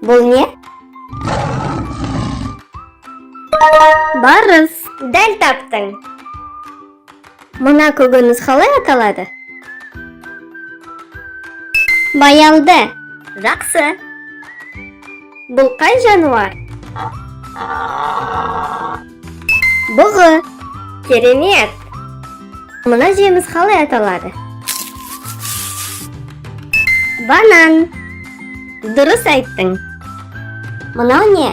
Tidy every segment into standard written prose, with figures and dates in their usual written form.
Бұл не? Барыс. Дәл таптың. Мына көкөніс қалай аталады? Баялды. Жақсы. Бұл қай жануар? Бұғы. Керемет. Мына жеміс қалай аталады? Банан. Дұрыс айттың. Мынау не?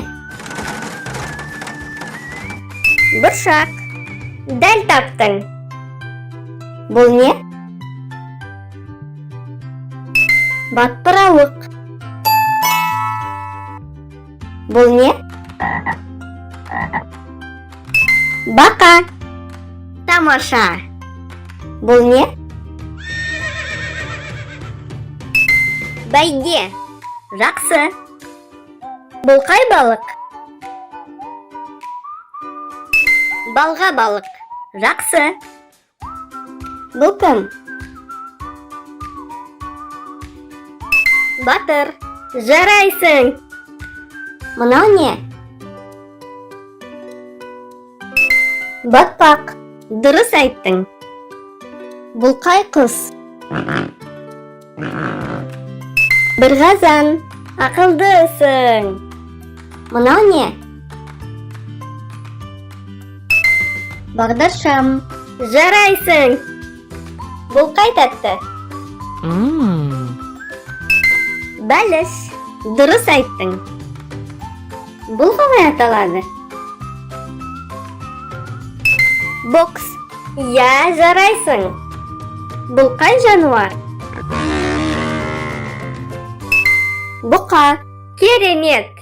Бұршақ. Дәл таптың. Бұл не? Батпырауық. Бұл не? Бақа. Тамаша. Бұл не? Бәйге. Жақсы. Бұл қай балық? Балға балық. Жақсы. Бұл кім? Батыр. Жарайсың. Мынау не? Батпақ. Дұрыс айттың. Бұл қай құс? Бірғазан. Ақылдысың. Мынау не? Бағдаршам. Жарайсың. Бұл қай тәтті? Бәліш. Дұрыс айттың. Бұл қалай аталады? Бокс. Я, жарайсың. Бұл қай жануар? Бұқа. Керемет.